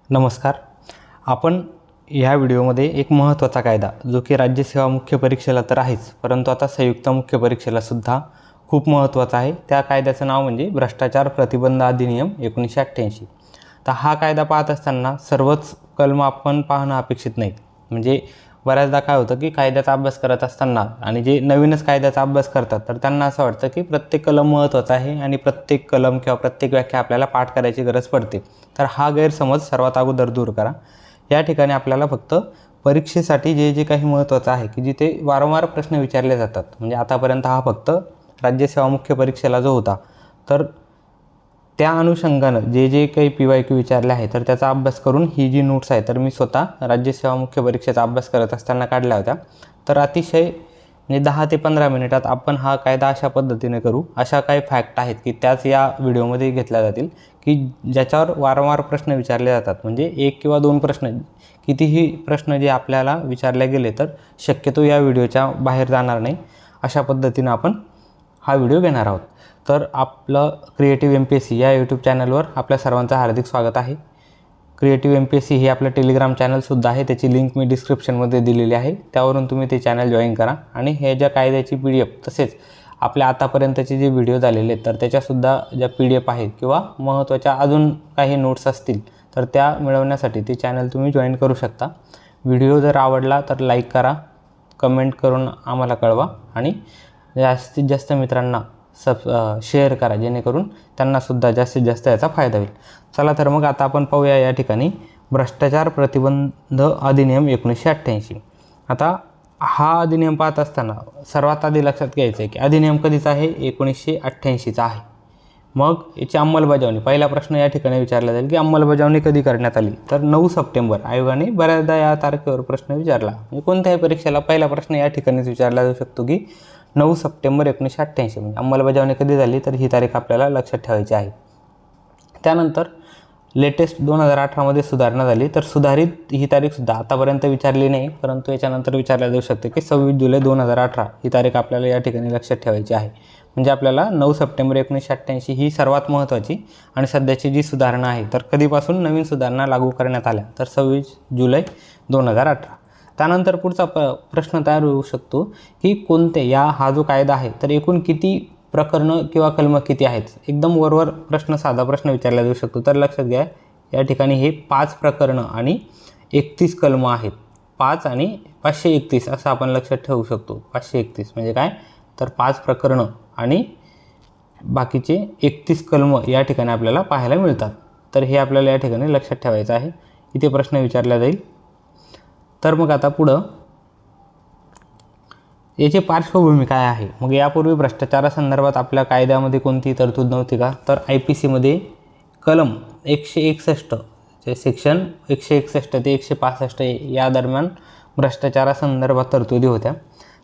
नमस्कार. आपण ह्या व्हिडिओमध्ये एक महत्त्वाचा कायदा जो की राज्यसेवा मुख्य परीक्षेला तर आहेच, परंतु आता संयुक्त मुख्य परीक्षेलासुद्धा खूप महत्त्वाचा आहे. त्या कायद्याचं नाव म्हणजे भ्रष्टाचार प्रतिबंध अधिनियम 1988. तर हा कायदा पाहत असताना सर्वच कलम आपण पाहणं अपेक्षित नाही. म्हणजे बऱ्याचदा काय होतं की कायद्याचा अभ्यास करत असताना आणि जे नवीनच कायद्याचा अभ्यास करतात तर त्यांना असं वाटतं की प्रत्येक कलम महत्त्वाचा आहे आणि प्रत्येक कलम किंवा प्रत्येक व्याख्या आपल्याला पाठ करायची गरज पडते. तर हा गैरसमज सर्वात अगोदर दूर करा. या ठिकाणी आपल्याला फक्त परीक्षेसाठी जे काही महत्त्वाचं आहे की जिथे वारंवार प्रश्न विचारले जातात, म्हणजे आतापर्यंत हा फक्त राज्यसेवा मुख्य परीक्षेला जो होता, तर त्या अनुषंगानं जे काही PYQ विचारले आहे तर त्याचा अभ्यास करून ही जी नोट्स आहे तर मी स्वतः राज्यसेवा मुख्य परीक्षेचा अभ्यास करत असताना काढल्या होत्या. तर अतिशय म्हणजे 10 ते 15 मिनिटात आपण हा कायदा अशा पद्धतीने करू. अशा काही फॅक्ट आहेत की त्याच या व्हिडिओमध्ये घेतल्या जातील की ज्याच्यावर वारंवार प्रश्न विचारले जातात. म्हणजे एक किंवा दोन प्रश्न, कितीही प्रश्न जे आपल्याला विचारले गेले तर शक्यतो या व्हिडिओच्या बाहेर जाणार नाही. अशा पद्धतीनं आपण हा व्हिडिओ घेणार आहोत. तर आपलं क्रिएटिव्ह MPSC या यूट्यूब चॅनलवर आपल्या सर्वांचं हार्दिक स्वागत आहे. क्रिएटिव्ह MPSC हे आपलं टेलिग्राम चॅनलसुद्धा आहे, त्याची लिंक मी डिस्क्रिप्शनमध्ये दिलेली आहे. त्यावरून तुम्ही ते चॅनल जॉईन करा आणि हे ज्या कायद्याची PDF तसेच आपल्या आतापर्यंतचे जे व्हिडिओ झालेले आहेत तर त्याच्यासुद्धा ज्या PDF आहेत किंवा महत्त्वाच्या अजून काही नोट्स असतील तर त्या मिळवण्यासाठी ते चॅनल तुम्ही जॉईन करू शकता. व्हिडिओ जर आवडला तर लाईक करा, कमेंट करून आम्हाला कळवा आणि जास्तीत जास्त मित्रांना शेअर करा, जेणेकरून त्यांनासुद्धा जास्तीत जास्त याचा फायदा होईल. चला तर मग आता आपण पाहूया या ठिकाणी भ्रष्टाचार प्रतिबंध अधिनियम 1988. आता हा अधिनियम पाहत असताना सर्वात आधी लक्षात घ्यायचं आहे की अधिनियम कधीचा आहे? 1988चा आहे. मग याची अंमलबजावणी, पहिला प्रश्न या ठिकाणी विचारला जाईल की अंमलबजावणी कधी करण्यात आली? तर 9 सप्टेंबर. आयोगाने बऱ्याचदा या तारखेवर प्रश्न विचारला, म्हणजे कोणत्याही परीक्षेला पहिला प्रश्न या ठिकाणीच विचारला जाऊ शकतो की 9 सप्टेंबर 1988. म्हणजे अंमलबजावणी कधी झाली तर ही तारीख आपल्याला लक्षात ठेवायची आहे. त्यानंतर लेटेस्ट 2018मध्ये सुधारणा झाली, तर सुधारित ही तारीखसुद्धा आतापर्यंत विचारली नाही, परंतु याच्यानंतर विचारल्या जाऊ शकते की 26 जुलै 2018 ही तारीख आपल्याला या ठिकाणी लक्षात ठेवायची आहे. म्हणजे आपल्याला 9 सप्टेंबर 1988 ही सर्वात महत्त्वाची आणि सध्याची जी सुधारणा आहे तर कधीपासून नवीन सुधारणा लागू करण्यात आल्या तर 26 जुलै 2018. त्यानंतर पुढचा प्रश्न तयार होऊ शकतो की कोणते हा जो कायदा आहे तर एकूण किती प्रकरणं किंवा कलमं किती आहेत? एकदम वरवर प्रश्न, साधा प्रश्न विचारला जाऊ शकतो. तर लक्षात घ्या या ठिकाणी हे 5 प्रकरणं आणि 31 कलमं आहेत. 5 आणि 531 असं आपण लक्षात ठेवू शकतो. 531 म्हणजे काय? तर 5 प्रकरणं आणि बाकीचे 31 कलमं या ठिकाणी आपल्याला पाहायला मिळतात. तर हे आपल्याला या ठिकाणी लक्षात ठेवायचं आहे. इथे प्रश्न विचारला जाईल. तर मग आता पुढं याची पार्श्वभूमी काय आहे? मग यापूर्वी भ्रष्टाचारासंदर्भात आपल्या कायद्यामध्ये कोणतीही तरतूद नव्हती का? तर IPCमध्ये कलम 161 जे सेक्शन 161 ते 165 या दरम्यान भ्रष्टाचारासंदर्भात तरतुदी होत्या.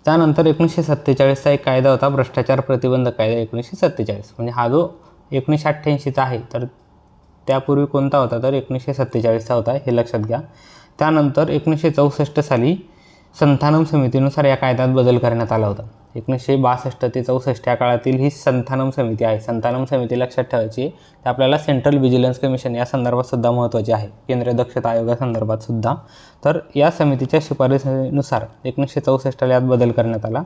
त्यानंतर 1947चा एक कायदा होता, भ्रष्टाचार प्रतिबंध कायदा 1947. म्हणजे हा जो 1988चा आहे तर त्यापूर्वी कोणता होता? तर 1947चा होता, हे लक्षात घ्या. त्यानंतर 1964 साली संथानम समितीनुसार या कायद्यात बदल करण्यात आला होता. 1962 ते 64 या काळातील ही संथानम समिती आहे. संथानम समिती लक्षात ठेवायची आहे. ते आपल्याला सेंट्रल व्हिजिलन्स कमिशन या संदर्भात सुद्धा महत्त्वाची आहे, केंद्रीय दक्षता आयोगासंदर्भात सुद्धा. तर या समितीच्या शिफारसीनुसार 1964ला यात बदल करण्यात आला.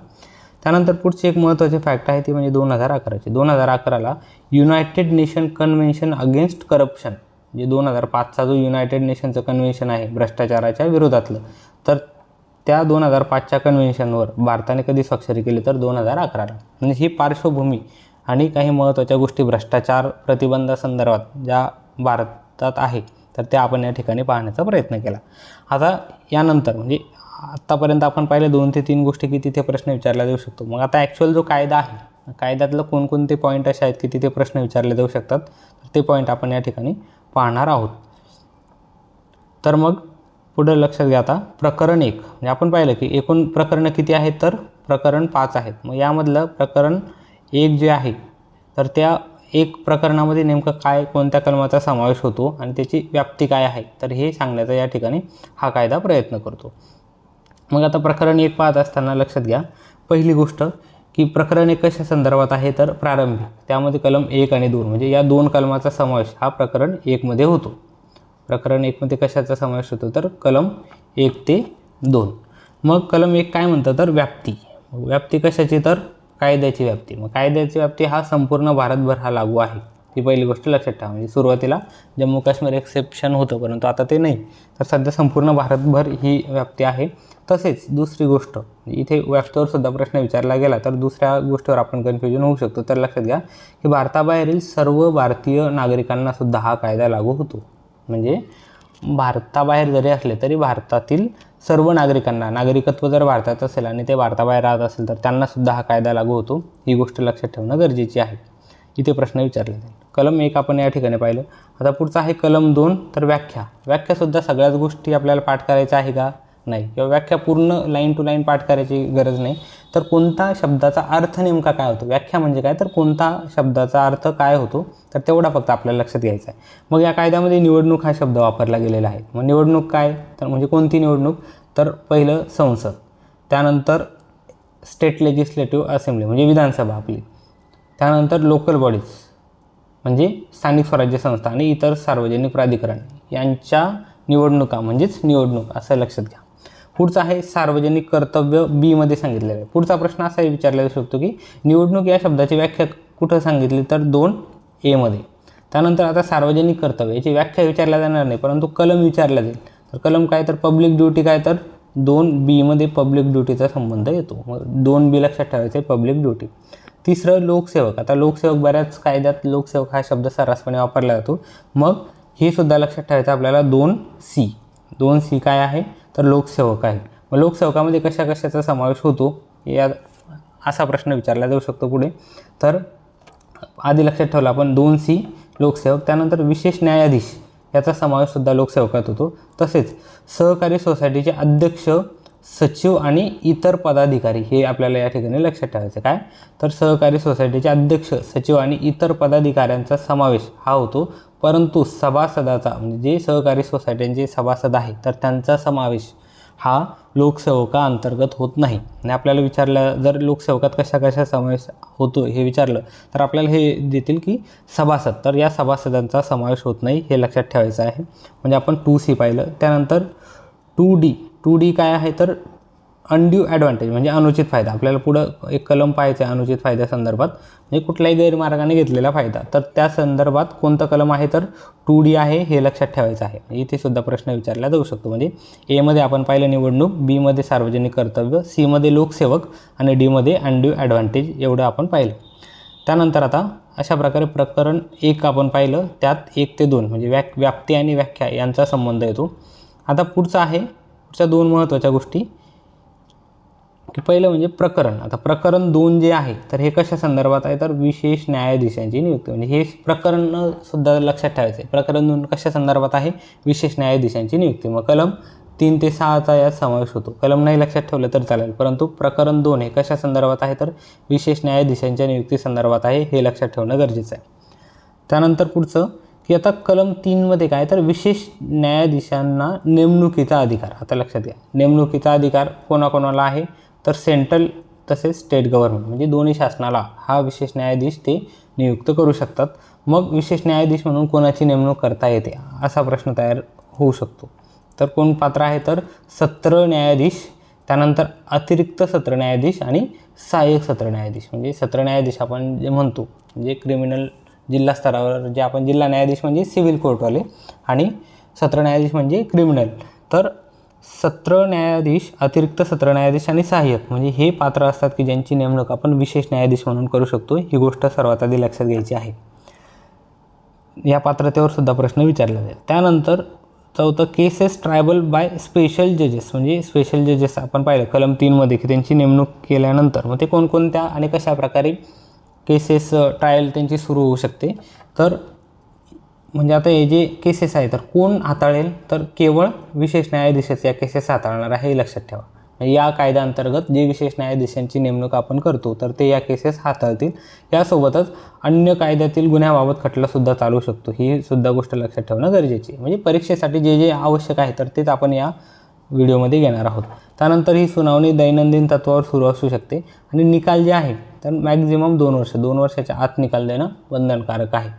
त्यानंतर पुढची एक महत्त्वाची फॅक्ट आहे ती म्हणजे 2011ची. 2011ला United Nation Convention against corruption, म्हणजे 2005चा जो युनायटेड नेशनचं कन्व्हेन्शन आहे भ्रष्टाचाराच्या विरोधातलं, तर त्या 2005च्या कन्व्हेन्शनवर भारताने कधी स्वाक्षरी केली? तर 2011ला. म्हणजे ही पार्श्वभूमी आणि काही महत्त्वाच्या गोष्टी भ्रष्टाचार प्रतिबंधासंदर्भात ज्या भारतात आहे तर त्या आपण या ठिकाणी पाहण्याचा प्रयत्न केला. आता यानंतर म्हणजे आत्तापर्यंत आपण पाहिलं 2 ते 3 गोष्टी की तिथे प्रश्न विचारला जाऊ शकतो. मग आता ॲक्च्युअल जो कायदा आहे, कायद्यातलं कोणकोणते पॉईंट असे आहेत की तिथे प्रश्न विचारले जाऊ शकतात, तर ते पॉईंट आपण या ठिकाणी पाहणार आहोत. तर मग पुढे लक्षात घ्या. आता प्रकरण 1 म्हणजे आपण पाहिलं की एकूण प्रकरणं किती आहेत? तर प्रकरण 5 आहेत. मग यामधलं प्रकरण 1 जे आहे तर त्या 1 प्रकरणामध्ये नेमकं काय, कोणत्या कलमाचा समावेश होतो आणि त्याची व्याप्ती काय आहे तर हे सांगण्याचा या ठिकाणी हा कायदा प्रयत्न करतो. मग आता प्रकरण 1 पाहत असताना लक्षात घ्या पहिली गोष्ट की प्रकरण 1 कशा संदर्भात आहे? तर प्रारंभिक. त्यामध्ये कलम 1 आणि 2 म्हणजे या 2 कलमाचा समावेश हा प्रकरण 1 मध्ये होतो. प्रकरण 1 मध्ये कशाचा समावेश होतो तर कलम 1 ते 2. मग कलम 1 काय म्हणतं तर व्याप्ती. व्याप्ती कशाची तर कायद्याची व्याप्ती. मग कायद्याची व्याप्ती हा संपूर्ण भारतभर हा लागू आहे, ही पहिली गोष्ट लक्षात ठेवा. म्हणजे सुरुवातीला जम्मू काश्मीर एक्सेप्शन होतं, परंतु आता ते नाही. तर सध्या संपूर्ण भारतभर ही व्याप्ती आहे. तसेच दुसरी गोष्ट, इथे व्याप्तीवर सुद्धा प्रश्न विचारला गेला तर दुसऱ्या गोष्टीवर आपण कन्फ्युजन होऊ शकतो. तर लक्षात घ्या की भारताबाहेरील सर्व भारतीय नागरिकांना सुद्धा हा कायदा लागू होतो. म्हणजे भारताबाहेर जरी असले तरी भारतातील सर्व नागरिकांना, नागरिकत्व जर भारतात असेल आणि ते भारताबाहेर राहत असेल तर त्यांनासुद्धा हा कायदा लागू होतो. ही गोष्ट लक्षात ठेवणं गरजेची आहे. इथे प्रश्न विचारले जाईल. कलम 1 आपण या ठिकाणी पाहिलं. आता पुढचं आहे कलम 2 तर व्याख्या. व्याख्यासुद्धा सगळ्याच गोष्टी आपल्याला पाठ करायच्या आहे का नाही, किंवा व्याख्या पूर्ण लाईन टू लाईन पाठ करायची गरज नाही. तर कोणता शब्दाचा अर्थ नेमका काय होतो, व्याख्या म्हणजे काय तर कोणता शब्दाचा अर्थ काय होतो तर तेवढा फक्त आपल्याला लक्षात घ्यायचा आहे. मग या कायद्यामध्ये निवडणूक हा शब्द वापरला गेलेला आहे. मग निवडणूक काय तर म्हणजे कोणती निवडणूक तर पहिलं संसद, त्यानंतर स्टेट लेजिस्लेटिव्ह असेंब्ली म्हणजे विधानसभा आपली, त्यानंतर लोकल बॉडीज म्हणजे स्थानिक स्वराज्य संस्था आणि इतर सार्वजनिक प्राधिकरण यांच्या निवडणुका म्हणजेच निवडणूक, असं लक्षात घ्या. पुढचा आहे सार्वजनिक कर्तव्य, बी मध्ये सांगितलेलं आहे. पुढचा प्रश्न असाही विचारला जाऊ शकतो की निवडणूक या शब्दाची व्याख्या कुठं सांगितली तर 2A मध्ये. त्यानंतर आता सार्वजनिक कर्तव्य याची व्याख्या विचारल्या जाणार नाही, परंतु कलम विचारला जाईल. तर कलम काय तर पब्लिक ड्युटी काय तर 2B मध्ये पब्लिक ड्युटीचा संबंध येतो. मग 2B लक्षात ठेवायचं आहे, पब्लिक ड्युटी. तिसरं लोकसेवक. आता लोकसेवक बऱ्याच कायद्यात लोकसेवक हा शब्द सर्रासपणे वापरला जातो. मग हे सुद्धा लक्षात ठेवायचं आपल्याला 2C काय आहे तर लोकसेवक आहे. मग लोकसेवकामध्ये कशा कशाचा समावेश होतो या असा प्रश्न विचारला जाऊ शकतो पुढे. तर आधी लक्षात ठेवलं आपण 2C लोकसेवक. त्यानंतर विशेष न्यायाधीश याचा समावेशसुद्धा लोकसेवकात होतो. तसेच सहकारी सोसायटीचे अध्यक्ष, सचिव आणि इतर पदाधिकारी हे आपल्याला या ठिकाणी लक्षात ठेवायचं. काय तर सहकारी सोसायटीचे अध्यक्ष, सचिव आणि इतर पदाधिकाऱ्यांचा समावेश हा होतो, परंतु सभासदाचा म्हणजे जे सहकारी सोसायट्यांचे सभासद आहे तर त्यांचा समावेश हा लोकसेवका अंतर्गत होत नाही. आणि आपल्याला विचारलं जर लोकसेवकात कशा कशा समावेश होतो हे विचारलं तर आपल्याला हे देतील की सभासद, तर या सभासदांचा समावेश होत नाही हे लक्षात ठेवायचं आहे. म्हणजे आपण 2C पाहिलं. त्यानंतर 2D काय आहे तर अनड्यू ॲडव्हान्टेज म्हणजे अनुचित फायदा. आपल्याला पुढं एक कलम पाहायचं आहे अनुचित फायद्यासंदर्भात, म्हणजे कुठल्याही गैरमार्गाने घेतलेला फायदा. तर त्या संदर्भात कोणतं कलम आहे तर 2D आहे हे लक्षात ठेवायचं आहे. इथे सुद्धा प्रश्न विचारला जाऊ शकतो. म्हणजे A मध्ये आपण पाहिलं निवडणूक, B मध्ये सार्वजनिक कर्तव्य, C मध्ये लोकसेवक आणि D मध्ये अनड्यू ॲडव्हान्टेज एवढं आपण पाहिलं. त्यानंतर आता अशा प्रकारे प्रकरण 1 आपण पाहिलं, त्यात 1 ते 2 म्हणजे व्याप्ती आणि व्याख्या यांचा संबंध येतो. आता पुढचं आहे पुढच्या 2 महत्त्वाच्या गोष्टी की पहिलं म्हणजे प्रकरण. आता प्रकरण 2 जे आहे तर हे कशा संदर्भात आहे तर विशेष न्यायाधीशांची नियुक्ती. म्हणजे हे प्रकरण सुद्धा लक्षात ठेवायचं आहे. प्रकरण 2 कशा संदर्भात आहे विशेष न्यायाधीशांची नियुक्ती. मग कलम 3 ते 6चा यात समावेश होतो. कलम नाही लक्षात ठेवलं तर चालेल, परंतु प्रकरण 2 हे कशा संदर्भात आहे तर विशेष न्यायाधीशांच्या नियुक्ती संदर्भात आहे हे लक्षात ठेवणं गरजेचं आहे. त्यानंतर पुढचं की आता कलम 3 मध्ये काय तर विशेष न्यायाधीशांना नेमणुकीचा अधिकार. आता लक्षात घ्या नेमणुकीचा अधिकार कोणाकोणाला आहे तर सेंट्रल तसेच स्टेट गव्हर्नमेंट म्हणजे दोन्ही शासनाला हा विशेष न्यायाधीश ते नियुक्त करू शकतात. मग विशेष न्यायाधीश म्हणून कोणाची नेमणूक करता येते असा प्रश्न तयार होऊ शकतो. तर कोण पात्र आहे तर सत्र न्यायाधीश, त्यानंतर अतिरिक्त सत्र न्यायाधीश आणि सहाय्यक सत्र न्यायाधीश. म्हणजे सत्र न्यायाधीश आपण जे म्हणतो म्हणजे क्रिमिनल जिल्हा स्तरावर जे आपण जिल्हा न्यायाधीश म्हणजे सिव्हिल कोर्टवाले आणि सत्र न्यायाधीश म्हणजे क्रिमिनल. तर सत्र न्यायाधीश, अतिरिक्त सत्र न्यायाधीश आणि सहाय्यक म्हणजे हे पात्र असतात की ज्यांची नेमणूक आपण विशेष न्यायाधीश म्हणून करू शकतो. ही गोष्ट सर्वात आधी लक्षात घ्यायची आहे. या पात्रतेवर सुद्धा प्रश्न विचारला जाईल. त्यानंतर चौथं केसेस ट्रायबल बाय स्पेशल जजेस. म्हणजे स्पेशल जजेस आपण पाहिलं कलम 3 मध्ये की त्यांची नेमणूक केल्यानंतर मग ते कोणकोणत्या आणि कशा प्रकारे केसेस ट्रायल त्यांची सुरू होऊ शकते. तर म्हणजे आता हे जे केसेस आहे तर कोण हाताळेल तर केवळ विशेष न्यायाधीशच या केसेस हाताळणार आहे हे लक्षात ठेवा. या कायद्याअंतर्गत जे विशेष न्यायाधीशांची नेमणूक आपण करतो तर ते या केसेस हाताळतील. यासोबतच अन्य कायद्यातील गुन्ह्याबाबत खटलासुद्धा चालू शकतो. ही सुद्धा गोष्ट लक्षात ठेवणं गरजेची आहे. म्हणजे परीक्षेसाठी जे जे आवश्यक आहे तर तेच आपण या व्हिडिओमध्ये घेणार आहोत. त्यानंतर ही सुनावणी दैनंदिन तत्वावर सुरू असू शकते आणि निकाल जे आहे तर मॅक्झिमम 2 वर्ष, 2 वर्षाच्या आत निकाल देणं बंधनकारक आहे.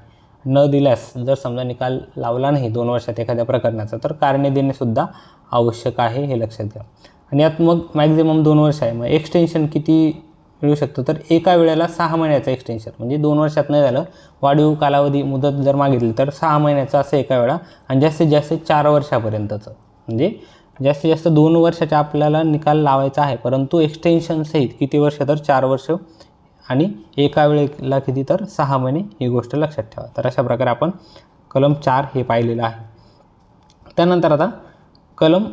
न दिल्यास जर समजा निकाल लावला नाही 2 वर्षात एखाद्या प्रकरणाचा तर कारणे देणेसुद्धा आवश्यक आहे, हे लक्षात घ्या. आणि यात मग मॅक्झिमम 2 वर्ष आहे. मग एक्सटेन्शन किती मिळू शकतो तर एका वेळेला 6 महिन्याचं एक्सटेन्शन, म्हणजे 2 वर्षात नाही झालं, वाढीव कालावधी मुदत जर मागितली तर 6 महिन्याचं असं एका वेळा, आणि जास्तीत जास्त 4 वर्षापर्यंतचं. म्हणजे जास्तीत जास्त 2 वर्षाचा आपल्याला निकाल लावायचा आहे, परंतु एक्सटेन्शन सहित किती वर्ष तर 4 वर्ष, आणि एका वेळेला किती तर 6 महिने, ही गोष्ट लक्षात ठेवा. तर अशा प्रकारे आपण कलम 4 हे पाहिलेलं आहे. त्यानंतर आता कलम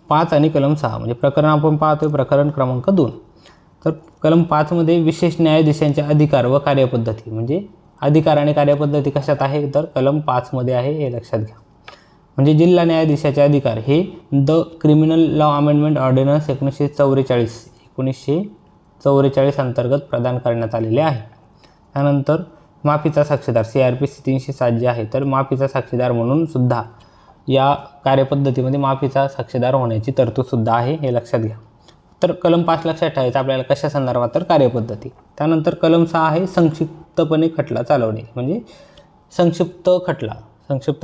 5 आणि कलम 6 म्हणजे प्रकरण आपण पाहतोय प्रकरण क्रमांक 2. तर कलम 5मध्ये विशेष न्यायाधीशांचे अधिकार व कार्यपद्धती, म्हणजे अधिकार आणि कार्यपद्धती कशात आहे तर कलम 5मध्ये आहे, हे लक्षात घ्या. म्हणजे जिल्हा न्यायाधीशाचे अधिकार हे the criminal law amendment ordnance 1944 अंतर्गत प्रदान करण्यात आलेले आहे. त्यानंतर माफीचा साक्षीदार CRPC 307 जे आहे, तर माफीचा साक्षीदार म्हणून सुद्धा या कार्यपद्धतीमध्ये माफीचा साक्षीदार होण्याची तरतूदसुद्धा आहे, हे लक्षात घ्या. तर कलम 5 लक्षात ठेवायचं आपल्याला कशा संदर्भात तर कार्यपद्धती. त्यानंतर कलम 6 आहे संक्षिप्तपणे खटला चालवणे, म्हणजे संक्षिप्त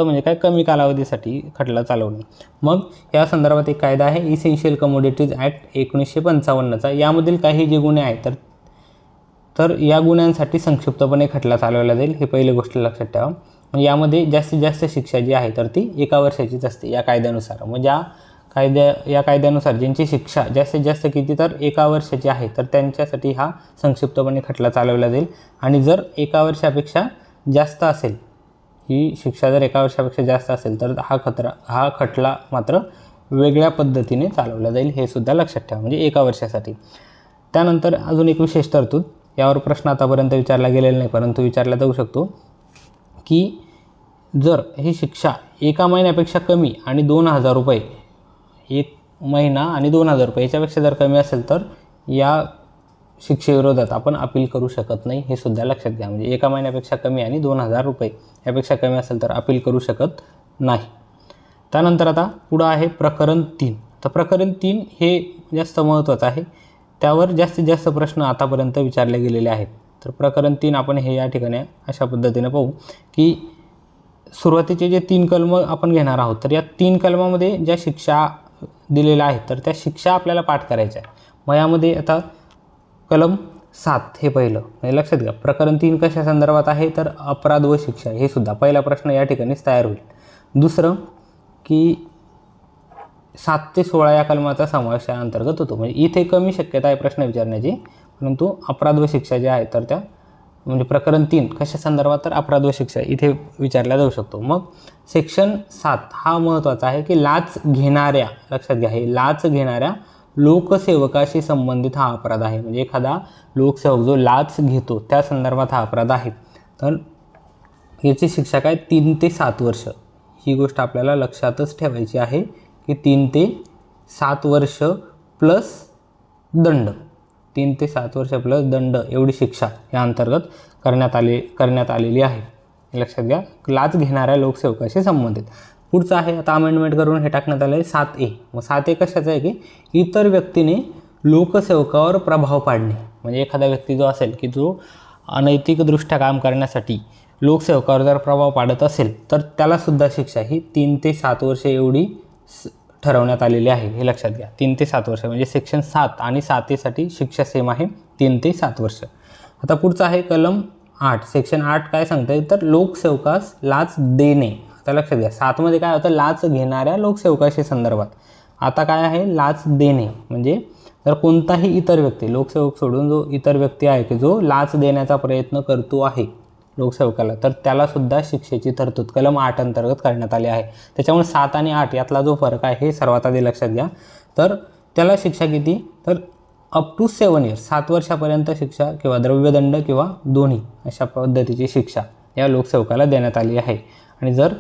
म्हणजे काय, कमी कालावधीसाठी खटला चालवणे. मग या संदर्भात एक कायदा आहे इसेन्शियल कमोडिटीज ॲक्ट 1955चा. यामधील काही जे गुन्हे आहेत तर या गुन्ह्यांसाठी संक्षिप्तपणे खटला चालवला जाईल, हे पहिली गोष्ट लक्षात ठेवा. यामध्ये जास्तीत जास्त शिक्षा जी आहे तर ती 1 वर्षाचीच असते या कायद्यानुसार. मग या कायद्यानुसार ज्यांची शिक्षा जास्तीत जास्त किती तर 1 वर्षाची आहे तर त्यांच्यासाठी हा संक्षिप्तपणे खटला चालवला जाईल. आणि जर 1 वर्षापेक्षा जास्त असेल, ही शिक्षा जर 1 वर्षापेक्षा जास्त असेल तर हा खटला मात्र वेगळ्या पद्धतीने चालवला जाईल, हे सुद्धा लक्षात ठेवा, म्हणजे 1 वर्षासाठी. त्यानंतर अजून एक विशेष तरतूद, यावर प्रश्न आतापर्यंत विचारला गेलेला नाही परंतु विचारला जाऊ शकतो, की जर ही शिक्षा 1 महिन्यापेक्षा कमी आणि 2,000 रुपये, 1 महिना आणि 2,000 रुपये याच्यापेक्षा जर कमी असेल तर या शिक्षेविरोधात आपण अपील करू शकत नाही, हे सुद्धा लक्षात घ्या. म्हणजे 1 महिन्यापेक्षा कमी आणि 2,000 रुपये यापेक्षा कमी असेल तर अपील करू शकत नाही. त्यानंतर आता पुढं आहे प्रकरण 3. तर प्रकरण 3 हे जास्त महत्त्वाचं आहे, त्यावर जास्तीत जास्त प्रश्न आतापर्यंत विचारले गेलेले आहेत. तर प्रकरण 3 आपण हे या ठिकाणी अशा पद्धतीने पाहू, की सुरुवातीचे जे 3 कलम आपण घेणार आहोत तर या 3 कलमामध्ये ज्या शिक्षा दिलेल्या आहेत तर त्या शिक्षा आपल्याला पाठ करायच्या आहे. मग यामध्ये आता कलम 7 हे पहिलं, म्हणजे लक्षात घ्या प्रकरण 3 कशा संदर्भात आहे तर अपराध व शिक्षा, हे सुद्धा पहिला प्रश्न या ठिकाणीच तयार होईल. दुसरं की 7 ते 16 या कलमाचा समावेश या अंतर्गत होतो, म्हणजे इथे कमी शक्यता आहे प्रश्न विचारण्याची, परंतु अपराध व शिक्षा जे आहे तर त्या म्हणजे प्रकरण 3 कशा संदर्भात तर अपराध व शिक्षा इथे विचारला जाऊ शकतो. मग सेक्शन 7 हा महत्त्वाचा आहे, की लाच घेणाऱ्या, लक्षात घ्या हे लाच घेणाऱ्या लोकसेवकाशी संबंधित हा अपराध आहे. म्हणजे एखादा लोकसेवक जो लाच घेतो त्या संदर्भात हा अपराध आहे, तर याची शिक्षा काय 3 ते 7 वर्ष. ही गोष्ट आपल्याला लक्षातच ठेवायची आहे, की 3 ते 7 वर्ष प्लस दंड, 3 ते 7 वर्ष प्लस दंड एवढी शिक्षा या अंतर्गत करण्यात आलेली आहे, लक्षात घ्या, लाच घेणाऱ्या लोकसेवकाशी संबंधित. पुढचं आहे आता अमेंडमेंट करून हे टाकण्यात आलं आहे 7A. मग 7A कशाचं आहे, की इतर व्यक्तीने लोकसेवकावर प्रभाव पाडणे, म्हणजे एखादा व्यक्ती जो असेल की जो अनैतिकदृष्ट्या काम करण्यासाठी लोकसेवकावर जर प्रभाव पाडत असेल तर त्यालासुद्धा शिक्षा ही 3 ते 7 वर्षे एवढी ठरवण्यात आलेली आहे, हे लक्षात घ्या. 3 ते 7 वर्ष म्हणजे सेक्शन 7 आणि 7A शिक्षा सेम आहे 3 ते 7 वर्ष. आता पुढचं आहे कलम 8. सेक्शन 8 काय सांगतंय तर लोकसेवकास लाच देणे. आता लक्षात घ्या 7मध्ये काय होतं लाच घेणाऱ्या लोकसेवकाशी संदर्भात. आता काय आहे लाच देणे, म्हणजे जर कोणताही इतर व्यक्ती, लोकसेवक सोडून जो इतर व्यक्ती आहे की जो लाच देण्याचा प्रयत्न करतो आहे लोकसेवकाला, तर त्यालासुद्धा शिक्षेची तरतूद कलम 8 अंतर्गत करण्यात आली आहे. त्याच्यामुळे 7 आणि 8 यातला जो फरक आहे हे सर्वात आधी लक्षात घ्या. तर त्याला शिक्षा किती तर अप टू 7 इयर्स, 7 वर्षापर्यंत शिक्षा किंवा द्रव्यदंड किंवा दोन्ही अशा पद्धतीची शिक्षा या लोकसेवकाला देण्यात आली आहे. आणि जर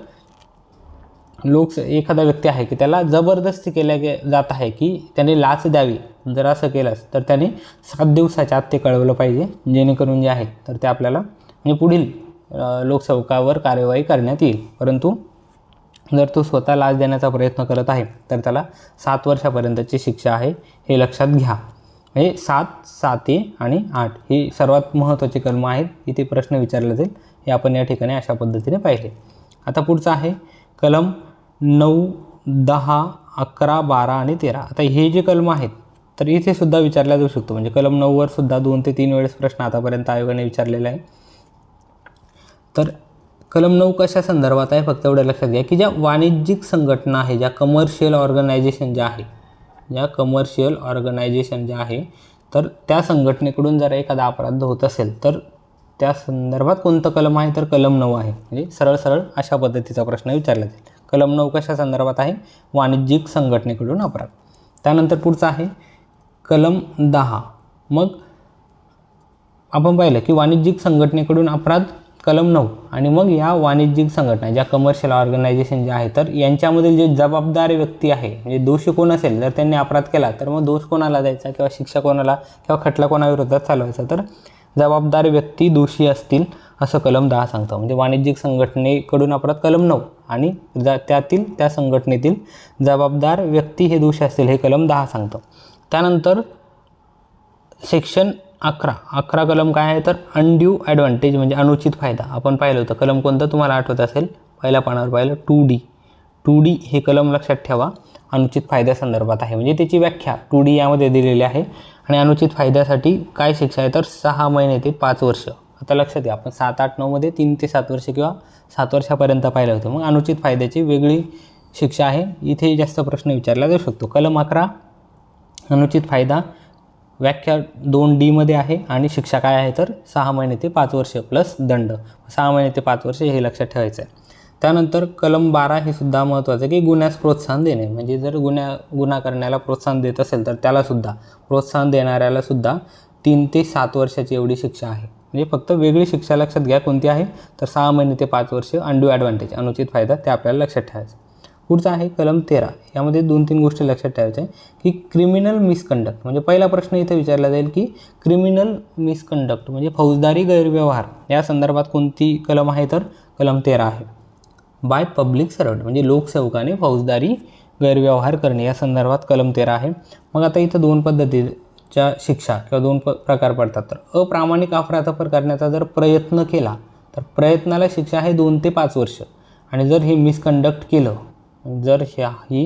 एखादा व्यक्ती आहे की त्याला जबरदस्ती केल्या जात आहे की त्याने लाच द्यावी, जर असं केलंच तर त्याने 7 दिवसाच्या आत ते कळवलं पाहिजे, जेणेकरून जे आहे तर ते आपल्याला म्हणजे पुढील लोकसेवकावर कार्यवाही करण्यात येईल. परंतु जर तो स्वतः लाच देण्याचा प्रयत्न करत आहे तर त्याला 7 वर्षापर्यंतची शिक्षा आहे, हे लक्षात घ्या. हे 7, 7A आणि 8 ही सर्वात महत्त्वाची कलमं आहेत. इथे प्रश्न विचारला जाईल, हे आपण या ठिकाणी अशा पद्धतीने पाहिले. आता पुढचं आहे कलम 9, 10, 11, 12 आणि 13. आता हे जे कलम आहेत तर इथे सुद्धा विचारला जाऊ शकतो. म्हणजे कलम 9वर सुद्धा 2 ते 3 वेळेस प्रश्न आतापर्यंत आयोगाने विचारलेला आहे. तर कलम 9 कशा संदर्भात आहे फक्त एवढं लक्षात घ्या की ज्या वाणिज्यिक संघटना आहे, ज्या कमर्शियल ऑर्गनायझेशन ज्या आहे, ज्या आहे तर त्या संघटनेकडून जर एखादा अपराध होत असेल तर त्या संदर्भात कोणतं कलम आहे तर कलम 9 आहे. म्हणजे सरळ अशा पद्धतीचा प्रश्न विचारला जाईल. कलम 9 कशा संदर्भात आहे? वाणिज्यिक संघटनेकडून अपराध. त्यानंतर पुढचं आहे कलम 10. मग आपण पाहिलं की वाणिज्यिक संघटनेकडून अपराध कलम 9 आणि मग या वाणिज्यिक संघटना ज्या कमर्शियल ऑर्गनायझेशन ज्या आहे तर यांच्यामधील जे जबाबदार व्यक्ती आहे, म्हणजे दोषी कोण असेल, जर त्यांनी अपराध केला तर मग दोष कोणाला द्यायचा किंवा शिक्षा कोणाला किंवा खटला कोणाविरोधात चालवायचा, तर जबाबदार व्यक्ती दोषी असतील असं कलम 10 सांगतं. म्हणजे वाणिज्यिक संघटनेकडून अपराध कलम 9 आणि त्या संघटनेतील जबाबदार व्यक्ती हे दोषी असतील हे कलम 10 सांगतं. त्यानंतर सेक्शन 11 कलम काय आहे तर अनड्यू ॲडव्हान्टेज म्हणजे अनुचित फायदा. आपण पाहिलं होतं कलम कोणतं तुम्हाला आठवत असेल, पहिल्या पानावर पाहिलं 2D हे कलम लक्षात ठेवा, अनुचित फायद्यासंदर्भात आहे. म्हणजे त्याची व्याख्या 2D यामध्ये दिलेली आहे. आणि अनुचित फायद्यासाठी काय शिक्षा आहे तर 6 महिने ते 5 वर्ष. आता लक्षात घ्या, आपण 7, 8, 9मध्ये 3 ते 7 वर्ष किंवा 7 वर्षापर्यंत पाहिलं होतं. मग अनुचित फायद्याची वेगळी शिक्षा आहे, इथे जास्त प्रश्न विचारला जाऊ शकतो. कलम 11 अनुचित फायदा व्याख्या 2D मध्ये आहे आणि शिक्षा काय आहे तर 6 महिने ते 5 वर्ष प्लस दंड. 6 महिने ते 5 वर्ष हे लक्षात ठेवायचं आहे. त्यानंतर कलम 12 हे सुद्धा महत्त्वाचं आहे की गुन्ह्यास प्रोत्साहन देणे. म्हणजे जर गुन्हा करण्याला प्रोत्साहन देत असेल तर त्यालासुद्धा प्रोत्साहन देणाऱ्यालासुद्धा 3 ते 7 वर्षाची एवढी शिक्षा आहे. म्हणजे फक्त वेगळी शिक्षा लक्षात घ्या कोणती आहे तर 6 महिने ते 5 वर्ष अनड्यू ॲडव्हान्टेज अनुचित फायदा ते आपल्याला लक्षात ठेवायचं. पुढचा आहे कलम 13. यामध्ये 2-3 गोष्टी लक्षात ठेवायच्या आहे की क्रिमिनल मिसकंडक्ट. म्हणजे पहिला प्रश्न इथे विचारला जाईल की क्रिमिनल मिसकंडक्ट म्हणजे फौजदारी गैरव्यवहार या संदर्भात कोणती कलम आहे तर कलम 13 आहे. बाय पब्लिक सर्वंट म्हणजे लोकसेवकाने फौजदारी गैरव्यवहार करणे या संदर्भात कलम 13 आहे. मग आता इथं 2 पद्धतीच्या शिक्षा किंवा 2 प्रकार पडतात. तर अप्रामाणिक अफरातफर करण्याचा जर प्रयत्न केला तर प्रयत्नाला शिक्षा आहे 2 ते 5 वर्ष. आणि जर हे मिसकंडक्ट केलं, जर ही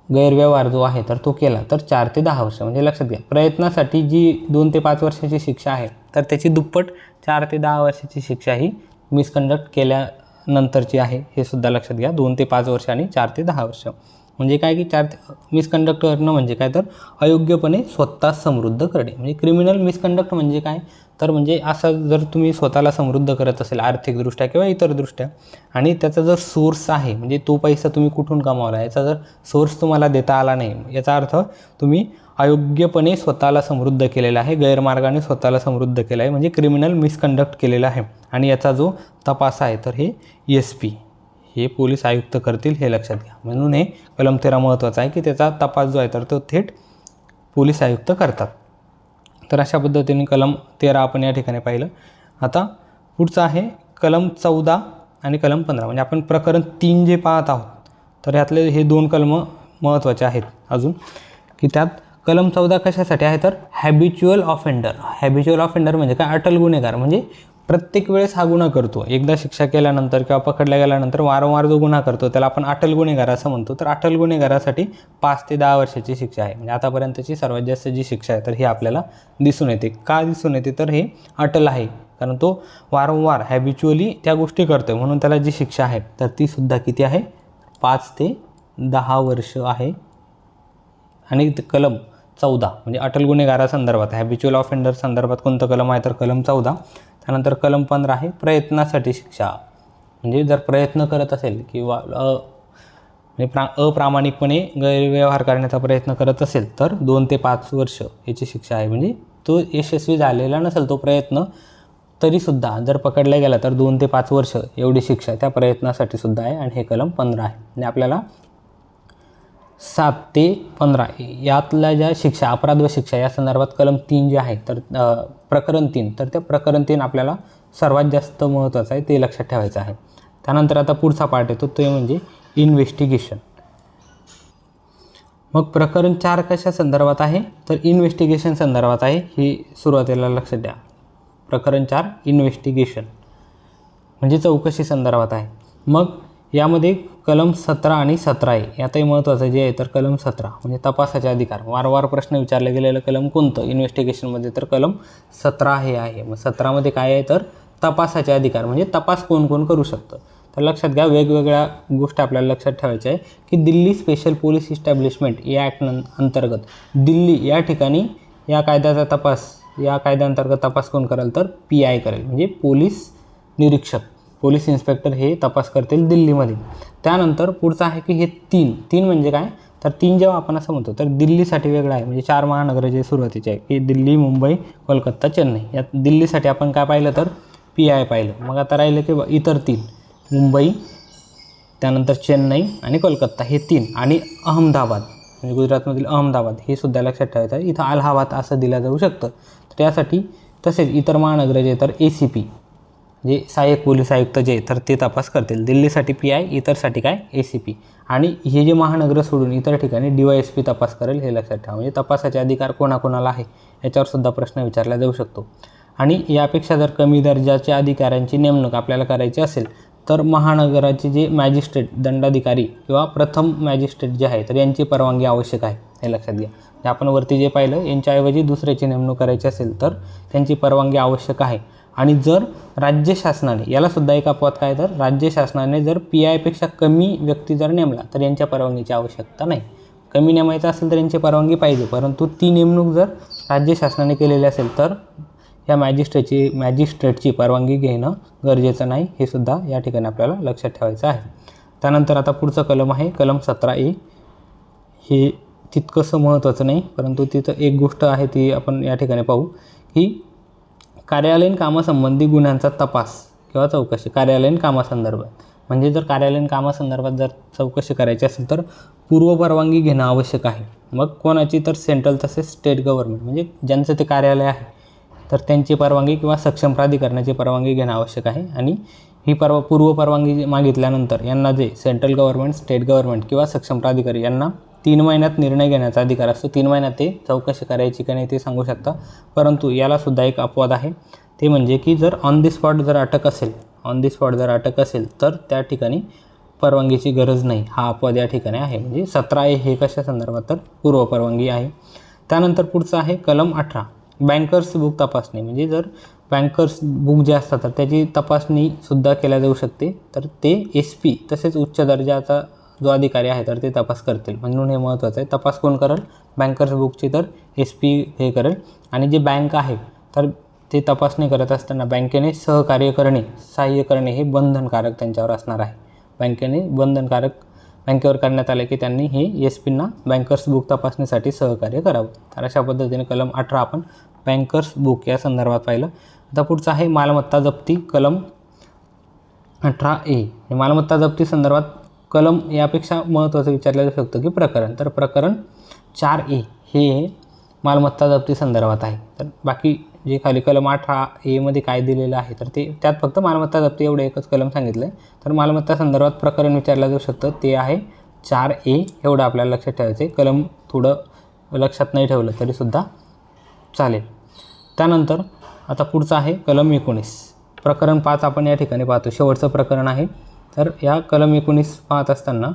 गैरव्यवहार जो आहे तर तो केला तर 4 ते 10 वर्ष. म्हणजे लक्षात घ्या, प्रयत्नासाठी जी 2 ते 5 वर्षाची शिक्षा आहे तर त्याची दुप्पट 4 ते 10 वर्षाची शिक्षा ही मिसकंडक्ट केल्यानंतरची आहे. हे सुद्धा लक्षात घ्या, 2 ते 5 वर्ष आणि 4 ते 10 वर्ष. म्हणजे काय की मिसकंडक्ट करणं म्हणजे काय तर अयोग्यपणे स्वतः समृद्ध करणे. म्हणजे क्रिमिनल मिसकंडक्ट म्हणजे काय तर म्हणजे असं जर तुम्ही स्वतःला समृद्ध करत असेल आर्थिकदृष्ट्या किंवा इतर दृष्ट्या आणि त्याचा जर सोर्स आहे म्हणजे तो पैसा तुम्ही कुठून कमावला याचा जर सोर्स तुम्हाला देता आला नाही, याचा अर्थ तुम्ही अयोग्यपणे स्वतःला समृद्ध केलेला आहे, गैरमार्गाने स्वतःला समृद्ध केलं आहे, म्हणजे क्रिमिनल मिसकंडक्ट केलेला आहे. आणि याचा जो तपास आहे तर हे SP हे पोलीस आयुक्त करतील, हे लक्षात घ्या. म्हणून हे कलम 13 महत्त्वाचं आहे की त्याचा तपास जो आहे तर तो थेट पोलीस आयुक्त करतात. तर अशा पद्धतीने कलम 13 आपण या ठिकाणी पाहिलं. आता पुढचं आहे कलम 14 आणि कलम 15. म्हणजे आपण प्रकरण 3 जे पाहत आहोत तर यातले हे 2 कलम महत्त्वाचे आहेत अजून, की त्यात कलम 14 कशासाठी आहे तर हॅबिच्युअल ऑफेंडर म्हणजे काय, अटल गुन्हेगार. म्हणजे प्रत्येक वेळेस हा गुन्हा करतो, एकदा शिक्षा केल्यानंतर किंवा पकडल्या गेल्यानंतर वारंवार जो गुन्हा करतो त्याला आपण अटल गुन्हेगार असं म्हणतो. तर अटल गुन्हेगारासाठी 5 ते 10 वर्षाची शिक्षा आहे. म्हणजे आतापर्यंतची सर्वात जास्त जी शिक्षा आहे तर ही आपल्याला दिसून येते. का दिसून येते तर हे अटल आहे, कारण तो वारंवार हॅबिच्युअली त्या गोष्टी करतो म्हणून त्याला जी शिक्षा आहे तर ती सुद्धा किती आहे 5 ते 10 वर्ष आहे. आणि कलम 14 म्हणजे अटल गुन्हेगारासंदर्भात हॅबिच्युअल ऑफेंडर संदर्भात कोणतं कलम आहे तर कलम 14. त्यानंतर कलम 15 आहे प्रयत्नासाठी शिक्षा. म्हणजे जर प्रयत्न करत असेल किंवा अप्रामाणिकपणे गैरव्यवहार करण्याचा प्रयत्न करत असेल तर 2 ते 5 वर्ष याची शिक्षा आहे. म्हणजे तो यशस्वी झालेला नसेल तो प्रयत्न तरीसुद्धा जर पकडला गेला तर 2 ते 5 वर्ष एवढी शिक्षा त्या प्रयत्नासाठी सुद्धा आहे. आणि हे कलम 15 आहे. म्हणजे आपल्याला 7 ते 15 यातल्या ज्या शिक्षा अपराध व शिक्षा या संदर्भात कलम 3 जे आहे तर प्रकरण 3 तर त्या प्रकरण 3 आपल्याला सर्वात जास्त महत्त्वाचं आहे, ते लक्षात ठेवायचं आहे. त्यानंतर आता पुढचा पार्ट येतो तो म्हणजे इन्व्हेस्टिगेशन. मग प्रकरण 4 कशा संदर्भात आहे, तर इन्व्हेस्टिगेशन संदर्भात आहे. ही सुरुवातीला लक्षात द्या. प्रकरण 4 इन्व्हेस्टिगेशन म्हणजे चौकशी संदर्भात आहे. मग यामध्ये कलम 17 आणि 17A यातही महत्त्वाचं जे आहे तर कलम 17 म्हणजे तपासाचे अधिकार. वारंवार प्रश्न विचारले गेलेलं कलम कोणतं इन्व्हेस्टिगेशनमध्ये, तर कलम 17 हे आहे. मग 17मध्ये काय आहे तर तपासाचे अधिकार म्हणजे तपास कोण कोण करू शकतं. तर लक्षात घ्या, वेगवेगळ्या गोष्टी आपल्याला लक्षात ठेवायच्या आहे की दिल्ली स्पेशल पोलीस इस्टॅब्लिशमेंट या ॲक्ट अंतर्गत दिल्ली या ठिकाणी या कायद्याचा तपास, या कायद्याअंतर्गत तपास कोण करेल तर PI करेल म्हणजे पोलीस निरीक्षक, पोलीस इन्स्पेक्टर हे तपास करतील दिल्लीमध्ये. त्यानंतर पुढचं आहे की हे तीन म्हणजे काय, तर 3 जेव्हा आपण असं म्हणतो तर दिल्लीसाठी वेगळं आहे. म्हणजे 4 महानगरं जे सुरुवातीचे आहे की दिल्ली, मुंबई, कोलकाता, चेन्नई. यात दिल्लीसाठी आपण काय पाहिलं तर PI पाहिलं. मग आता राहिलं की इतर 3 मुंबई, त्यानंतर चेन्नई आणि कोलकाता हे 3 आणि अहमदाबाद म्हणजे गुजरातमधील अहमदाबाद हे सुद्धा लक्षात ठेवायचं आहे. इथं अलाहाबाद असं दिलं जाऊ शकतं. तर त्यासाठी तसेच इतर महानगरं जे तर ACP जे सहाय्यक पोलीस आयुक्त जे तर ते तपास करतील. दिल्लीसाठी PI, इतरसाठी काय ACP. आणि हे जे महानगरं सोडून इतर ठिकाणी DYSP तपास करेल हे लक्षात ठेवा. म्हणजे तपासाचे अधिकार कोणाकोणाला आहे याच्यावर सुद्धा प्रश्न विचारला जाऊ शकतो. आणि यापेक्षा जर कमी दर्जाच्या अधिकाऱ्यांची नेमणूक आपल्याला करायची असेल तर महानगराचे जे मॅजिस्ट्रेट, दंडाधिकारी किंवा प्रथम मॅजिस्ट्रेट जे आहे तर यांची परवानगी आवश्यक आहे हे लक्षात घ्या. जे आपण वरती जे पाहिलं यांच्याऐवजी दुसऱ्याची नेमणूक करायची असेल तर त्यांची परवानगी आवश्यक आहे. आणि जर राज्य शासनाने, यालासुद्धा एक अपवाद काय तर राज्य शासनाने जर PIपेक्षा कमी व्यक्ती जर नेमला तर यांच्या परवानगीची आवश्यकता नाही. कमी नेमायचं असेल तर यांची परवानगी पाहिजे, परंतु ती नेमणूक जर राज्य शासनाने केलेली असेल तर या मॅजिस्ट्रेटची परवानगी घेणं गरजेचं नाही. हे सुद्धा या ठिकाणी आपल्याला लक्षात ठेवायचं आहे. त्यानंतर आता पुढचं कलम आहे कलम 17A. हे तितकंसं महत्त्वाचं नाही, परंतु तिथं एक गोष्ट आहे ती आपण या ठिकाणी पाहू की कार्यालयीन कामासंबंधी गुन्ह्यांचा तपास किंवा चौकशी कार्यालयीन कामासंदर्भात. म्हणजे जर कार्यालयीन कामासंदर्भात जर चौकशी करायची असेल तर पूर्वपरवानगी घेणं आवश्यक आहे. मग कोणाची तर सेंट्रल तसेच स्टेट गव्हर्नमेंट म्हणजे ज्यांचं ते कार्यालय आहे तर त्यांची परवानगी किंवा सक्षम प्राधिकरणाची परवानगी घेणं आवश्यक आहे. आणि ही पूर्वपरवानगी मागितल्यानंतर यांना जे सेंट्रल गव्हर्नमेंट, स्टेट गव्हर्नमेंट किंवा सक्षम प्राधिकारी यांना 3 महिन्यात निर्णय घेण्याचा अधिकार असतो. 3 महिन्यात ते चौकशी करायची की नाही ते सांगू शकता. परंतु यालासुद्धा एक अपवाद आहे, ते म्हणजे की जर ऑन दी स्पॉट जर अटक असेल तर त्या ठिकाणी परवानगीची गरज नाही. हा अपवाद या ठिकाणी आहे. म्हणजे 17A हे कशा संदर्भात तर पूर्वपरवानगी आहे. त्यानंतर पुढचं आहे कलम 18 बँकर्स बुक तपासणी. म्हणजे जर बँकर्स बुक जे असतात तर त्याची तपासणीसुद्धा केल्या जाऊ शकते. तर ते SP तसेच उच्च दर्जाचा जो अधिकारी आहे तर ते तपास करतील. म्हणून हे महत्त्वाचं आहे. तपास कोण करेल बँकर्स बुकची तर SP हे करेल. आणि जे बँक आहे तर ते तपासणी करत असताना बँकेने सहाय्य करणे हे बंधनकारक त्यांच्यावर असणार आहे. बँकेवर करण्यात आले की त्यांनी हे SPंना बँकर्स बुक तपासणीसाठी सहकार्य करावं. तर अशा पद्धतीने कलम 18 आपण बँकर्स बुक या संदर्भात पाहिलं. आता पुढचं आहे मालमत्ता जप्ती कलम 18A. मालमत्ता जप्ती संदर्भात कलम यापेक्षा महत्त्वाचं विचारलं जाऊ शकतं की प्रकरण, तर प्रकरण 4A हे मालमत्ता जप्ती संदर्भात आहे. तर बाकी जे खाली कलम 18A मध्ये काय दिलेलं आहे तर ते त्यात फक्त मालमत्ता जप्ती एवढं एकच कलम सांगितलं आहे. तर मालमत्ता संदर्भात प्रकरण विचारलं जाऊ शकतं ते आहे 4A. एवढं आपल्याला लक्षात ठेवायचं आहे. कलम थोडं लक्षात नाही ठेवलं तरीसुद्धा चालेल. त्यानंतर आता पुढचं आहे कलम 19 प्रकरण 5 आपण या ठिकाणी पाहतो. शेवटचं प्रकरण आहे. तर या कलम 19 पाहत असताना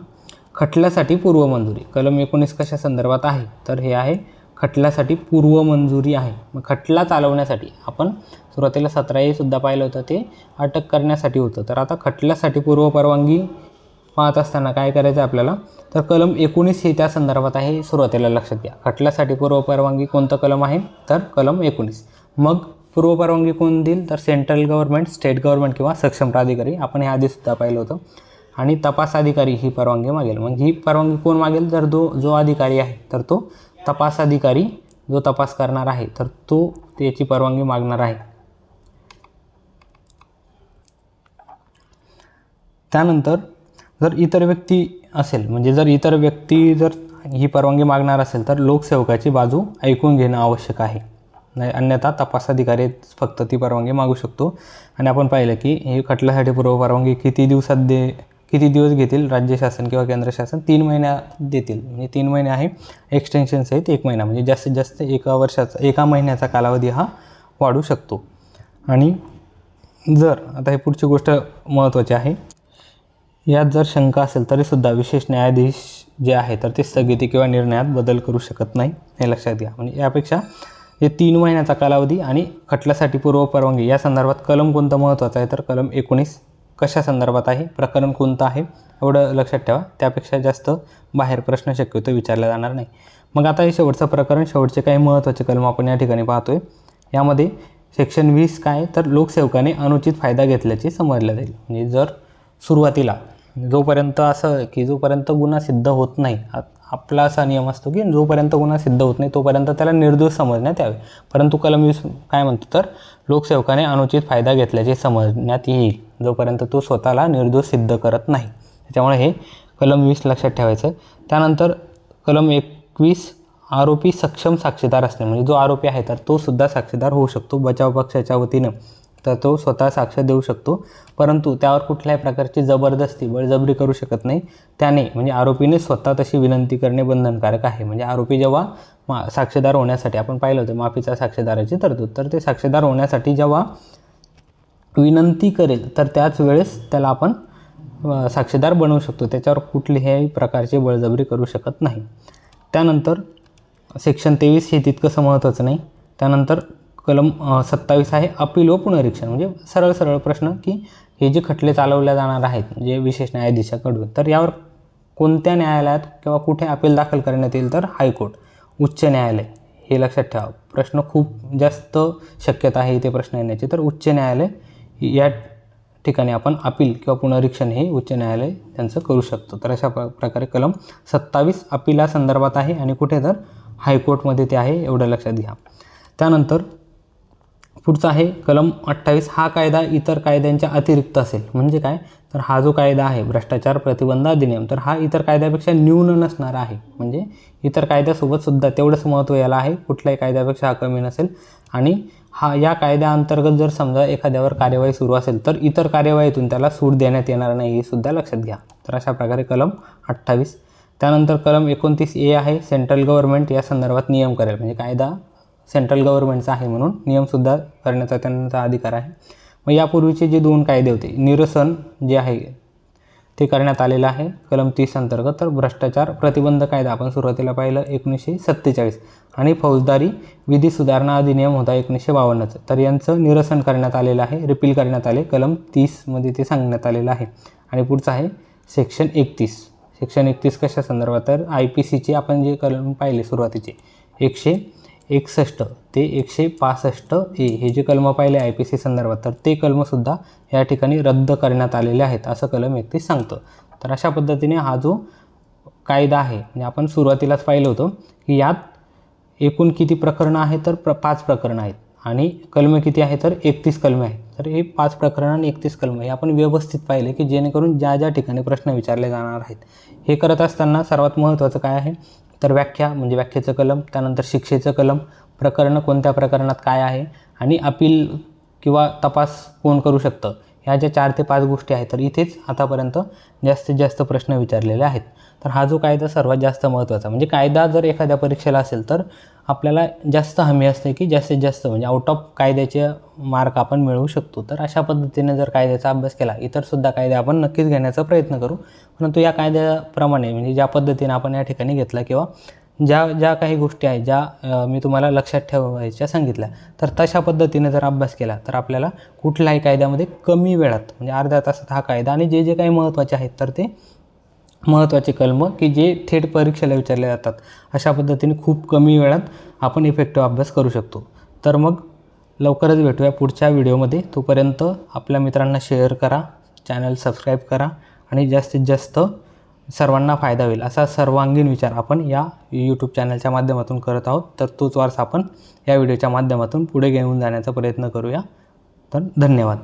खटल्यासाठी पूर्वमंजुरी. कलम 19 कशा संदर्भात आहे तर हे आहे खटल्यासाठी पूर्वमंजुरी आहे. मग खटला चालवण्यासाठी आपण सुरुवातीला 17A सुद्धा पाहिलं होतं, ते अटक करण्यासाठी होतं. तर आता खटल्यासाठी पूर्वपरवानगी पाहत असताना काय करायचं आपल्याला तर कलम 19 हे त्या संदर्भात आहे. सुरुवातीला लक्षात घ्या खटल्यासाठी पूर्वपरवानगी कोणतं कलम आहे तर कलम 19. मग पूर्वपरवानगी कोण देईल तर सेंट्रल गव्हर्नमेंट, स्टेट गव्हर्नमेंट किंवा सक्षम प्राधिकारी. आपण हे आधीसुद्धा पाहिलं होतं. आणि तपास अधिकारी ही परवानगी मागेल. मग ही परवानगी कोण मागेल तर जो अधिकारी आहे तर तो तपास अधिकारी, जो तपास करणार आहे तर तो त्याची परवानगी मागणार आहे. त्यानंतर जर इतर व्यक्ती असेल, म्हणजे जर इतर व्यक्ती जर ही परवानगी मागणार असेल तर लोकसेवकाची बाजू ऐकून घेणं आवश्यक आहे. नाही अन्यथा तपास अधिकारी फक्त ती परवानगी मागू शकतो. आणि आपण पाहिलं की हे खटल्यासाठी पूर्वपरवानगी किती दिवस घेतील राज्य शासन किंवा केंद्र शासन? 3 महिन्यात देतील. म्हणजे 3 महिने आहे, एक्सटेन्शन सहित 1 महिना, म्हणजे जास्तीत जास्त 1 महिन्याचा कालावधी हा वाढू शकतो. आणि जर आता हे पुढची गोष्ट महत्त्वाची आहे, यात जर शंका असेल तरीसुद्धा विशेष न्यायाधीश जे आहे तर ते स्थगिती किंवा निर्णयात बदल करू शकत नाही, हे लक्षात घ्या. म्हणजे यापेक्षा हे 3 महिन्याचा कालावधी आणि खटल्यासाठी पूर्व परवानगी या संदर्भात कलम कोणतं महत्त्वाचं आहे, तर कलम 19 कशा संदर्भात आहे, प्रकरण कोणतं आहे, एवढं लक्षात ठेवा. त्यापेक्षा जास्त बाहेर प्रश्न शक्यतो विचारला जाणार नाही. मग आता हे शेवटचं प्रकरण, शेवटचे काही महत्त्वाचे कलम आपण या ठिकाणी पाहतोय. यामध्ये सेक्शन 20 काय, तर लोकसेवकाने अनुचित फायदा घेतल्याचे समजले जाईल. म्हणजे जर सुरुवातीला जोपर्यंत असं की जोपर्यंत गुन्हा सिद्ध होत नाही, आपला असा नियम असतो की जोपर्यंत गुन्हा सिद्ध होत नाही तोपर्यंत त्याला निर्दोष समजण्यात यावे. परंतु कलम 20 काय म्हणतो, तर लोकसेवकाने अनुचित फायदा घेतल्याचे समजण्यात येईल जोपर्यंत तो स्वतःला निर्दोष सिद्ध करत नाही. त्याच्यामुळे हे कलम 20 लक्षात ठेवायचं. त्यानंतर कलम 21 आरोपी सक्षम साक्षीदार असणे, म्हणजे जो आरोपी आहे तर तो सुद्धा साक्षीदार होऊ शकतो बचाव पक्षाच्या वतीनं, तर तो स्वतः साक्ष देऊ शकतो. परंतु त्यावर कुठल्याही प्रकारची जबरदस्ती बळजबरी शकत नाही. त्याने म्हणजे आरोपीने स्वतः तशी विनंती करणे बंधनकारक आहे. म्हणजे आरोपी जेव्हा साक्षीदार होण्यासाठी, आपण पाहिलं होतं माफीचा साक्षीदाराची तरतूद, तर ते साक्षीदार होण्यासाठी जेव्हा विनंती करेल तर त्याच वेळेस त्याला आपण साक्षीदार बनवू शकतो. त्याच्यावर कुठल्याही प्रकारची बळजबरी करू शकत नाही. त्यानंतर सेक्शन 23 हे तितकंसं महत्त्वाचं नाही. त्यानंतर कलम 27 आहे अपील व पुनरीक्षण. म्हणजे सरळ प्रश्न की हे जे खटले चालवले जाणार आहेत जे विशेष न्यायाधीशाकडून, तर यावर कोणत्या न्यायालयात किंवा कुठे अपील दाखल करण्यात येईल, तर हायकोर्ट, उच्च न्यायालय, हे लक्षात ठेवा. प्रश्न खूप जास्त शक्यता आहे इथे प्रश्न येण्याची. तर उच्च न्यायालय या ठिकाणी आपण अपील किंवा पुनरीक्षण हे उच्च न्यायालय त्यांचं करू शकतो. तर अशा प्रकारे कलम 27 अपिलासंदर्भात आहे आणि कुठे, तर हायकोर्टमध्ये ते आहे, एवढं लक्षात घ्या. त्यानंतर पुढचा आहे कलम 28. हा कायदा इतर कायद्यांच्या अतिरिक्त असेल. म्हणजे काय, तर हा जो कायदा आहे भ्रष्टाचार प्रतिबंध अधिनियम, तर हा इतर कायद्यापेक्षा न्यून नसणार आहे. म्हणजे इतर कायद्यासोबत सुद्धा तेवढंच महत्त्व याला आहे, कुठल्याही कायद्यापेक्षा हा कमी नसेल. आणि या कायद्याअंतर्गत जर समजा एखाद्यावर कार्यवाही सुरू असेल तर इतर कार्यवाहीतून त्याला सूट देण्यात येणार नाही, हे सुद्धा लक्षात घ्या. तर अशा प्रकारे कलम 28. त्यानंतर कलम 29A आहे, सेंट्रल गव्हर्नमेंट या संदर्भात नियम करेल. म्हणजे कायदा सेंट्रल गव्हर्नमेंटचा आहे म्हणून नियमसुद्धा करण्याचा त्यांचा अधिकार आहे. मग यापूर्वीचे जे 2 कायदे होते, निरसन जे आहे ते करण्यात आलेलं आहे कलम 30 अंतर्गत. तर भ्रष्टाचार प्रतिबंध कायदा आपण सुरुवातीला पाहिलं 1947 आणि फौजदारी विधी सुधारणा अधिनियम होता 1952. तर यांचं निरसन करण्यात आलेलं आहे, रिपील करण्यात आले. कलम 30मध्ये ते सांगण्यात आलेलं आहे. आणि पुढचं आहे सेक्शन 31. सेक्शन 31 कशा संदर्भात, तर IPCचे आपण जे कलम पाहिले सुरुवातीचे 161 ते 165A हे जे कलम पाहिले IPC संदर्भात, तर ते कलमसुद्धा या ठिकाणी रद्द करण्यात आलेले आहेत, असं कलम 31 सांगतं. तर अशा पद्धतीने हा जो कायदा आहे, म्हणजे आपण सुरुवातीलाच पाहिलं होतं की यात एकूण किती प्रकरणं आहेत, तर 5 प्रकरणं आहेत. आणि कलम किती आहे, तर 31 कलमे आहेत. तर हे 5 प्रकरणं आणि 31 कलम हे आपण व्यवस्थित पाहिले की जेणेकरून ज्या ठिकाणी प्रश्न विचारले जाणार आहेत. हे करत असताना सर्वात महत्त्वाचं काय आहे, तर व्याख्या, म्हणजे व्याख्येचं कलम, त्यानंतर शिक्षेचं कलम, प्रकरणं कोणत्या प्रकरणात काय आहे, आणि अपील किंवा तपास कोण करू शकतं, ह्या ज्या 4 ते 5 गोष्टी आहेत. तर इथेच आतापर्यंत जास्तीत जास्त प्रश्न विचारलेले आहेत. तर हा जो कायदा सर्वात जास्त महत्त्वाचा, म्हणजे कायदा जर एखाद्या परीक्षेला असेल तर आपल्याला जास्त हमी असते की जास्तीत जास्त म्हणजे आउट ऑफ कायद्याचे मार्क आपण मिळवू शकतो. तर अशा पद्धतीने जर कायद्याचा अभ्यास केला, इतरसुद्धा कायदे आपण नक्कीच घेण्याचा प्रयत्न करू. परंतु या कायद्याप्रमाणे म्हणजे ज्या पद्धतीने आपण या ठिकाणी घेतला किंवा ज्या काही गोष्टी आहेत ज्या मी तुम्हाला लक्षात ठेवायच्या सांगितल्या, तर तशा पद्धतीने जर अभ्यास केला तर आपल्याला कुठल्याही कायद्यामध्ये कमी वेळात म्हणजे अर्ध्या तासात हा कायदा आणि जे काही महत्त्वाचे आहेत तर ते महत्त्वाचे कलम की जे थेट परीक्षेला विचारले जातात, अशा पद्धतीने खूप कमी वेळात आपण इफेक्टिव्ह अभ्यास करू शकतो. तर मग लवकरच भेटूया पुढच्या व्हिडिओमध्ये. तोपर्यंत आपल्या मित्रांना शेअर करा, चॅनल सबस्क्राईब करा आणि जास्तीत जास्त सर्वांना फायदा होईल असा सर्वांगीण विचार आपण या यूट्यूब चॅनलच्या माध्यमातून करत आहोत. तर तोच वारसा आपण या व्हिडिओच्या माध्यमातून पुढे घेऊन जाण्याचा प्रयत्न करूया. तर धन्यवाद.